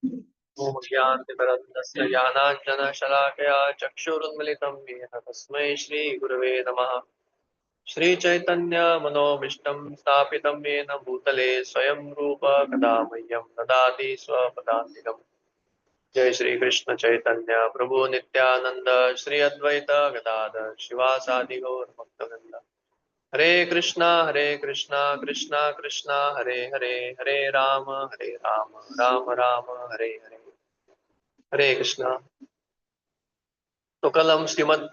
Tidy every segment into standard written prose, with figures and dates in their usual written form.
ॐ ज्ञानतिमिरन्दस्य ज्ञानाञ्जनशलाकया चक्षुरुन्मिलितं येन तस्मै श्रीगुरवे नमः। श्रीचैतन्यमनोभीष्टं स्थापितं येन भूतले स्वयं रूप कदा मह्यं ददाति स्वपदान्तिकम्। जय श्री कृष्ण चैतन्य प्रभु नित्यानंद श्री अद्वैत गदाधर शिवासादि गौर भक्तवृंद। हरे कृष्णा कृष्णा कृष्णा हरे हरे, हरे राम राम राम हरे हरे। हरे कृष्णा। तो कल हम श्रीमद्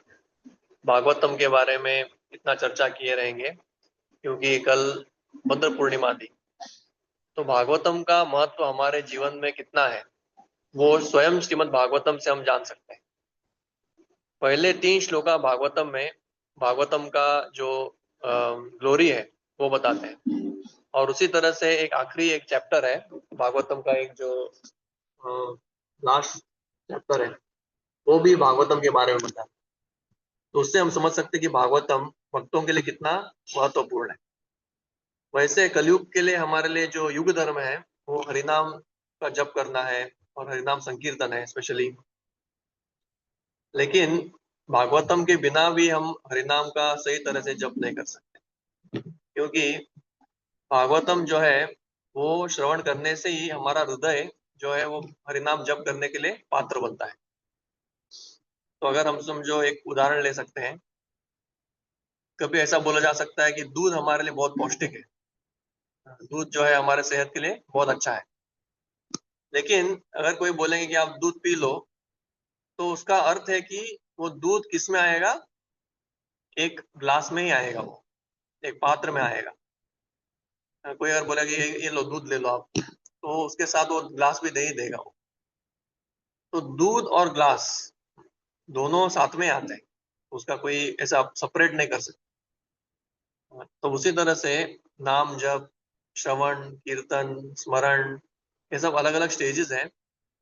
भागवतम के बारे में इतना चर्चा किए रहेंगे क्योंकि कल बुद्ध पूर्णिमा थी। तो भागवतम का महत्व हमारे जीवन में कितना है वो स्वयं श्रीमद् भागवतम से हम जान सकते हैं। पहले 3 श्लोका भागवतम में भागवतम का जो ग्लोरी है वो बताते हैं, और उसी तरह से एक आखिरी एक चैप्टर है भागवतम का, एक जो लास्ट चैप्टर है वो भी भागवतम के बारे में बताता है। तो उससे हम समझ सकते हैं कि भागवतम भक्तों के लिए कितना महत्वपूर्ण है। वैसे कलयुग के लिए हमारे लिए जो युग धर्म है वो हरिनाम का जप करना है और हरिनाम संकीर्तन है स्पेशली। लेकिन भागवतम के बिना भी हम हरिनाम का सही तरह से जप नहीं कर सकते, क्योंकि भागवतम जो है वो श्रवण करने से ही हमारा हृदय जो है वो हरिनाम जप करने के लिए पात्र बनता है। तो अगर हम समझो एक उदाहरण ले सकते हैं, कभी ऐसा बोला जा सकता है कि दूध हमारे लिए बहुत पौष्टिक है, दूध जो है हमारे सेहत के लिए बहुत अच्छा है। लेकिन अगर कोई बोलेंगे कि आप दूध पी लो, तो उसका अर्थ है कि वो दूध किस में आएगा, एक ग्लास में ही आएगा, वो एक पात्र में आएगा। कोई अगर बोलेगा कि ये लो दूध ले लो आप, तो उसके साथ वो ग्लास भी नहीं देगा वो। तो दूध और ग्लास दोनों साथ में आते हैं, उसका कोई ऐसा सेपरेट नहीं कर सकते। तो उसी तरह से नाम जप, श्रवण कीर्तन, स्मरण, ये सब अलग अलग स्टेजेस हैं।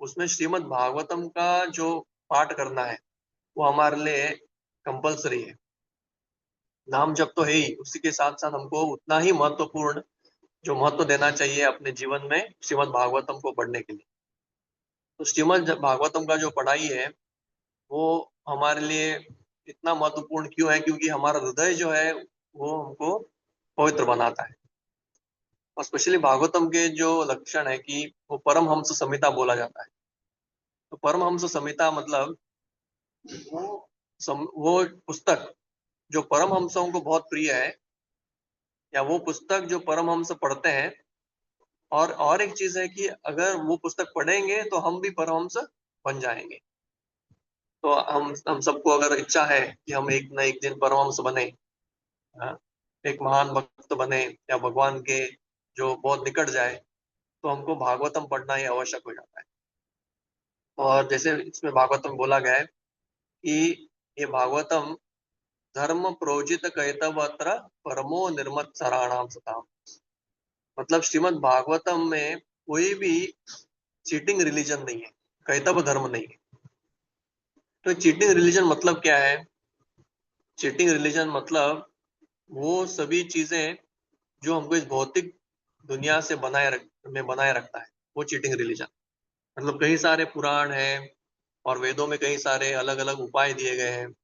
उसमें श्रीमद् भागवतम का जो पाठ करना है वो हमारे लिए कंपलसरी है। नाम जप तो है ही, उसी के साथ साथ हमको उतना ही महत्वपूर्ण जो महत्व देना चाहिए अपने जीवन में श्रीमद् भागवतम को पढ़ने के लिए। तो श्रीमद् भागवतम का जो पढ़ाई है वो हमारे लिए इतना महत्वपूर्ण क्यों है, क्योंकि हमारा हृदय जो है वो हमको पवित्र बनाता है। और स्पेशली भागवतम के जो लक्षण है कि वो परमहंस संहिता बोला जाता है। तो परमहंस संहिता मतलब वो वो पुस्तक जो परमहंसों को बहुत प्रिय है, या वो पुस्तक जो परमहंस पढ़ते हैं। और एक चीज है कि अगर वो पुस्तक पढ़ेंगे तो हम भी परमहंस बन जाएंगे। तो हम सबको अगर इच्छा है कि हम एक न एक दिन परमहंस बने, हाँ, एक महान भक्त बने या भगवान के जो बहुत निकट जाए, तो हमको भागवतम पढ़ना ही आवश्यक हो जाता है। और जैसे इसमें भागवतम में बोला गया है कि ये भागवतम धर्म प्रोजित कैतवत्र परमो निर्मत्सराणाम सताम। मतलब श्रीमद् भागवतम में कोई भी चीटिंग रिलीजन नहीं है, कैतव धर्म नहीं है। तो चीटिंग रिलीजन मतलब क्या है? चीटिंग रिलीजन मतलब वो सभी चीजें जो हमको इस भौतिक दुनिया से बनाए रखता है, वो चीटिंग रिलीजन। मतलब कई सारे पुराण हैं और वेदों में कई सारे अलग अलग उपाय दिए गए हैं,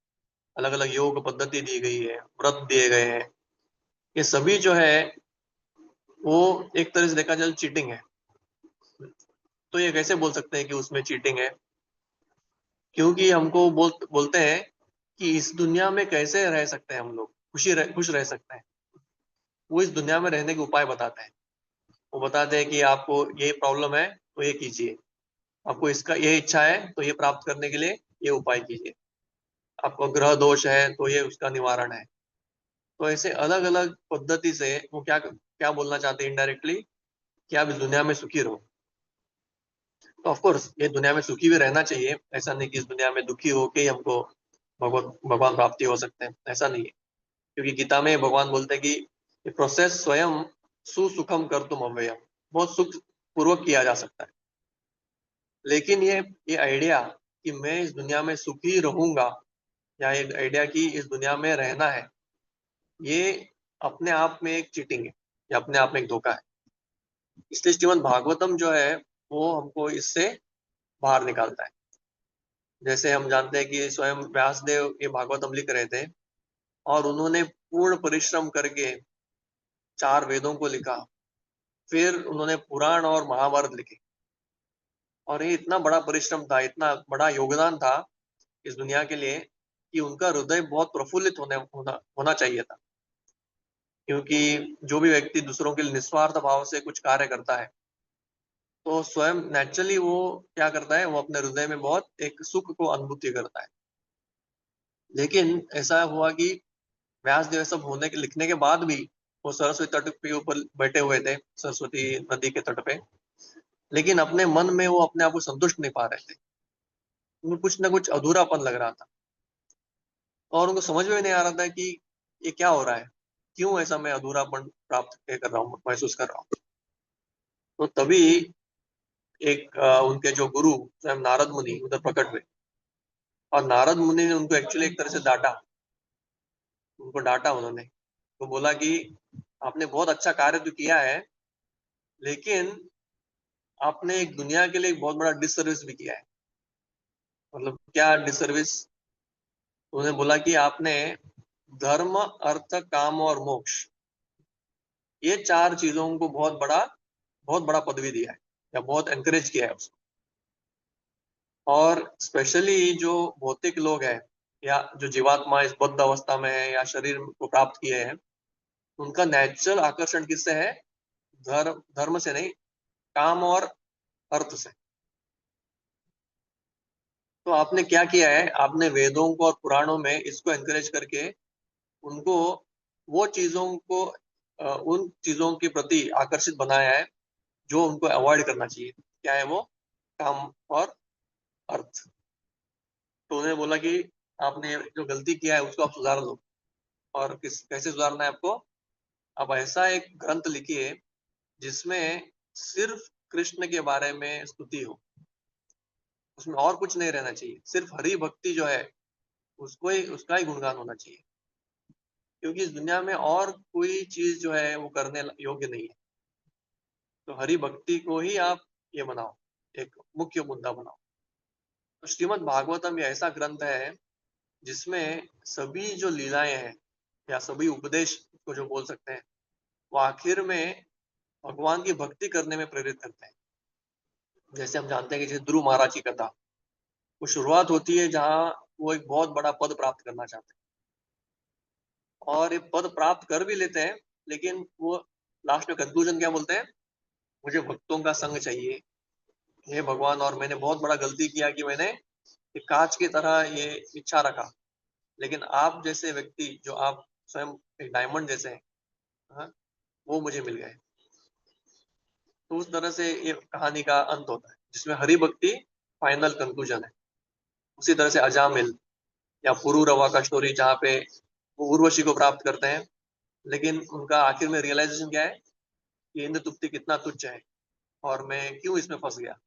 अलग अलग योग पद्धति दी गई है, व्रत दिए गए हैं। ये सभी जो है वो एक तरह से देखा जाए चीटिंग है। तो ये कैसे बोल सकते हैं कि उसमें चीटिंग है? क्योंकि हमको बोलते हैं कि इस दुनिया में कैसे रह सकते हैं हम लोग, खुश रह सकते हैं। वो इस दुनिया में रहने के उपाय बताते हैं। वो बताते हैं कि आपको ये प्रॉब्लम है तो ये कीजिए, आपको इसका ये इच्छा है तो ये प्राप्त करने के लिए ये उपाय कीजिए, आपको ग्रह दोष है तो ये उसका निवारण है। तो ऐसे अलग अलग पद्धति से वो क्या क्या बोलना चाहते हैं इनडायरेक्टली, कि आप इस दुनिया में सुखी रहो। तो ऑफ कोर्स ये दुनिया में सुखी भी रहना चाहिए, ऐसा नहीं कि इस दुनिया में दुखी होके ही हमको भगवान प्राप्ति हो सकते हैं, ऐसा नहीं है। क्योंकि गीता में भगवान बोलते हैं कि ये प्रोसेस स्वयं सुसुखम कर तुम अव्ययम, बहुत सुख पूर्वक किया जा सकता है। लेकिन ये आइडिया कि मैं इस दुनिया में सुखी रहूंगा, या ये आइडिया कि इस दुनिया में रहना है, ये अपने आप में एक चीटिंग है, या अपने आप में एक धोखा है। इसलिए श्रीमद् भागवतम जो है वो हमको इससे बाहर निकालता है। जैसे हम जानते हैं कि स्वयं व्यासदेव ये भागवतम लिख रहे थे और उन्होंने पूर्ण परिश्रम करके 4 वेदों को लिखा, फिर उन्होंने पुराण और महाभारत लिखे और ये इतना बड़ा परिश्रम था, इतना बड़ा योगदान था इस दुनिया के लिए कि उनका हृदय बहुत प्रफुल्लित होना होना चाहिए था। क्योंकि जो भी व्यक्ति दूसरों के लिए निस्वार्थ भाव से कुछ कार्य करता है, तो स्वयं नेचुरली वो क्या करता है, वो अपने हृदय में बहुत एक सुख को अनुभूति करता है। लेकिन ऐसा हुआ कि व्यासदेव सब होने के लिखने के बाद भी वो सरस्वती तट के ऊपर बैठे हुए थे, सरस्वती नदी के तट पे, लेकिन अपने मन में वो अपने आप को संतुष्ट नहीं पा रहे थे। उनको कुछ ना कुछ अधूरापन लग रहा था और उनको समझ में नहीं आ रहा था कि ये क्या हो रहा है? क्यों ऐसा मैं अधूरापन प्राप्त कर रहा हूँ, महसूस कर रहा हूँ? तो तभी एक उनके जो गुरु स्वयं नारद मुनि उधर प्रकट हुए और नारद मुनि ने उनको एक्चुअली एक तरह से डाँटा, उनको डाँटा उन्होंने। तो बोला कि आपने बहुत अच्छा कार्य तो किया है, लेकिन आपने एक दुनिया के लिए एक बहुत बड़ा डिससर्विस भी किया है। मतलब क्या डिससर्विस? उन्होंने बोला कि आपने धर्म, अर्थ, काम और मोक्ष ये 4 चीज़ों को बहुत बड़ा पदवी दिया है या बहुत एनकरेज किया है उसको। और स्पेशली जो भौतिक लोग हैं या जो जीवात्मा इस बद्ध अवस्था में है या शरीर को प्राप्त किए हैं, उनका नेचुरल आकर्षण किससे है? धर्म धर्म से नहीं, काम और अर्थ से। तो आपने क्या किया है? आपने वेदों को और पुराणों में इसको एनकरेज करके उनको वो चीज़ों को उन चीज़ों के प्रति आकर्षित बनाया है, जो उनको अवॉइड करना चाहिए। क्या है वो? काम और अर्थ। तो उन्होंने बोला कि आपने जो गलती किया है उसको आप सुधार दो और कैसे सुधारना है आपको? आप ऐसा एक ग्रंथ लिखिए जिसमें सिर्फ कृष्ण के बारे में स्तुति हो। उसमें और कुछ नहीं रहना चाहिए। सिर्फ हरि भक्ति जो है उसका ही गुणगान होना चाहिए। क्योंकि इस दुनिया में और कोई चीज़ जो है वो करने योग्य नहीं है। तो हरि भक्ति को ही आप ये बनाओ, एक मुख्य मुद्दा बनाओ। तो श्रीमद् भागवतम ये ऐसा ग्रंथ है जिसमें सभी जो लीलाएँ हैं या सभी उपदेश को जो बोल सकते हैं, वो आखिर में भगवान की भक्ति करने में प्रेरित करते हैं। जैसे हम जानते हैं कि जैसे ध्रुव महाराज की कथा, वो शुरुआत होती है जहाँ वो एक बहुत बड़ा पद प्राप्त करना चाहते हैं और ये पद प्राप्त कर भी लेते हैं, लेकिन वो लास्ट में कंक्लूजन क्या बोलते हैं? मुझे भक्तों का संग चाहिए। हे भगवान, और मैंने बहुत बड़ा गलती किया कि मैंने एक काँच की तरह ये इच्छा रखा। लेकिन आप जैसे व्यक्ति जो आप स्वयं एक डायमंड जैसे हैं, हाँ, वो मुझे मिल गए। तो उस तरह से ये कहानी का अंत होता है, जिसमें हरि भक्ति फाइनल कंक्लूजन है। उसी तरह से अजामिल या पुरूरवा का स्टोरी जहाँ पे वो उर्वशी को प्राप्त करते हैं, लेकिन उनका आखिर में रियलाइज़ेशन क्या है कि इंद्र तुप्ति कितना तुच्छ है और मैं क्यों इसमें फँस गया।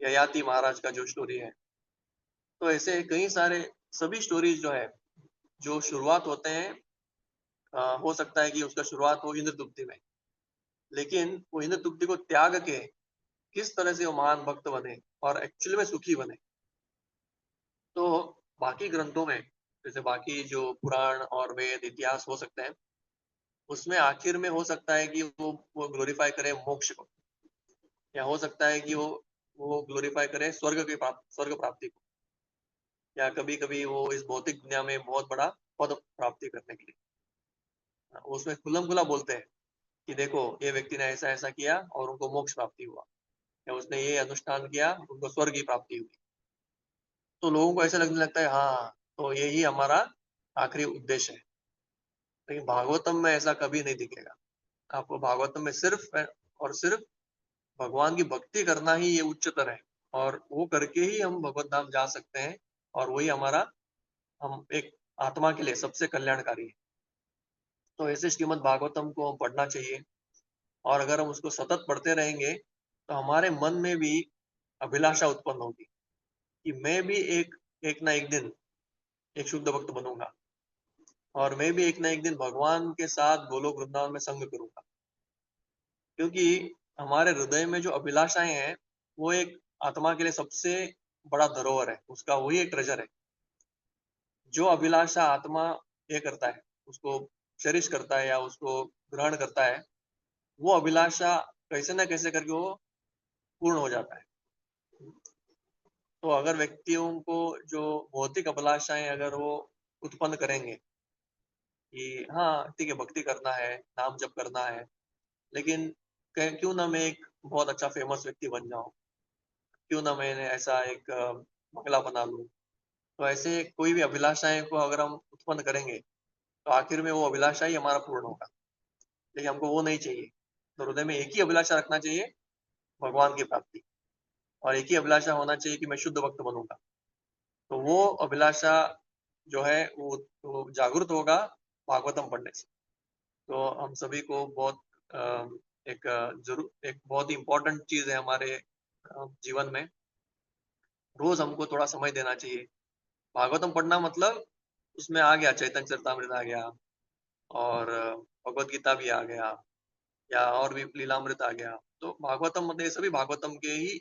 ययाति महाराज का जो स्टोरी है। तो ऐसे कई सारे सभी स्टोरीज़ जो है, जो शुरुआत होते हैं हो सकता है कि उसका शुरुआत हो इंद्र तुप्ति में, लेकिन वो इंद्र तुप्ति को त्याग के किस तरह से वो महान भक्त बने और एक्चुअली में सुखी बने। तो बाकी ग्रंथों में, जैसे बाकी जो पुराण और वेद, इतिहास हो सकते हैं, उसमें आखिर में हो सकता है कि वो ग्लोरीफाई करे मोक्ष को या हो सकता है कि वो ग्लोरीफाई करे स्वर्ग प्राप्ति को या कभी-कभी वो इस भौतिक दुनिया में बहुत बड़ा पद प्राप्ति करने के लिए। उसमें खुल्लम-खुला बोलते हैं कि देखो ये व्यक्ति ने ऐसा-ऐसा किया और उनको मोक्ष प्राप्ति हुआ या उसने ये अनुष्ठान किया, उनको स्वर्ग की प्राप्ति हुई। तो लोगों को ऐसा लगने लगता है हाँ, तो यही हमारा आखिरी उद्देश्य है। लेकिन भागवतम में ऐसा कभी नहीं दिखेगा। आपको भागवतम में सिर्फ़ और सिर्फ़ भगवान की भक्ति करना ही ये उच्चतर है और वो करके ही हम भगवत धाम जा सकते हैं और वही हमारा हम एक आत्मा के लिए सबसे कल्याणकारी है। तो ऐसे श्रीमद् भागवतम को हम पढ़ना चाहिए और अगर हम उसको सतत पढ़ते रहेंगे, तो हमारे मन में भी अभिलाषा उत्पन्न होगी कि मैं भी एक ना एक दिन एक शुद्ध भक्त बनूँगा और मैं भी एक ना एक दिन भगवान के साथ गोलोक वृंदावन में संग करूँगा। क्योंकि हमारे हृदय में जो अभिलाषाएँ हैं, वो एक आत्मा के लिए सबसे बड़ा धरोहर है, उसका वही एक ट्रेज़र है। जो अभिलाषा आत्मा ये करता है, उसको चेरिश करता है या उसको ग्रहण करता है, वो अभिलाषा कैसे न कैसे करके वो पूर्ण हो जाता है। तो अगर व्यक्तियों को जो भौतिक अभिलाषाएँ अगर वो उत्पन्न करेंगे कि हाँ, ठीक है भक्ति करना है, नाम जप करना है, लेकिन क क्यों ना मैं एक बहुत अच्छा फ़ेमस व्यक्ति बन जाऊँ, क्यों ना मैंने ऐसा एक बंगला बना लूँ। तो ऐसे कोई भी अभिलाषाएँ को अगर हम उत्पन्न करेंगे, तो आखिर में वो अभिलाषा ही हमारा पूर्ण होगा। लेकिन हमको वो नहीं चाहिए। तो हृदय में एक ही अभिलाषा रखना चाहिए, भगवान की प्राप्ति और एक ही अभिलाषा होना चाहिए कि मैं शुद्ध भक्त बनूँगा। तो वो अभिलाषा जो है वो जागृत होगा भागवतम पढ़ने से। तो हम सभी को बहुत अ, एक एक बहुत ही इम्पोर्टेंट चीज़ है हमारे जीवन में। रोज़ हमको थोड़ा समय देना चाहिए। भागवतम पढ़ना मतलब उसमें आ गया चैतन्य चरितामृत आ गया और भगवद गीता भी आ गया या और भी लीलामृत आ गया। तो भागवतम मतलब ये सभी भागवतम के ही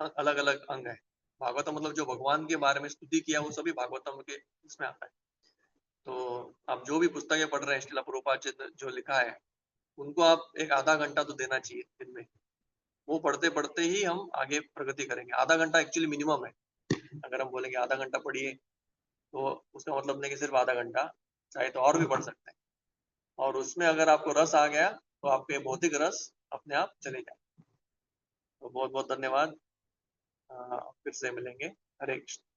अलग-अलग अंग हैं। भागवतम मतलब जो भगवान के बारे में स्तुति किया वो सभी भागवतम के इसमें आता है। तो आप जो भी पुस्तकें पढ़ रहे हैं श्रील प्रभुपाद जी ने जो लिखा है, उनको आप एक आधा घंटा तो देना चाहिए दिन में। वो पढ़ते-पढ़ते ही हम आगे प्रगति करेंगे। आधा घंटा एक्चुअली मिनिमम है। अगर हम बोलेंगे आधा घंटा पढ़िए, तो उसका मतलब नहीं कि सिर्फ आधा घंटा, चाहे तो और भी पढ़ सकते हैं। और उसमें अगर आपको रस आ गया, तो आपके बौद्धिक रस अपने आप चले जाए। तो बहुत-बहुत धन्यवाद। फिर से मिलेंगे। हरे कृष्ण।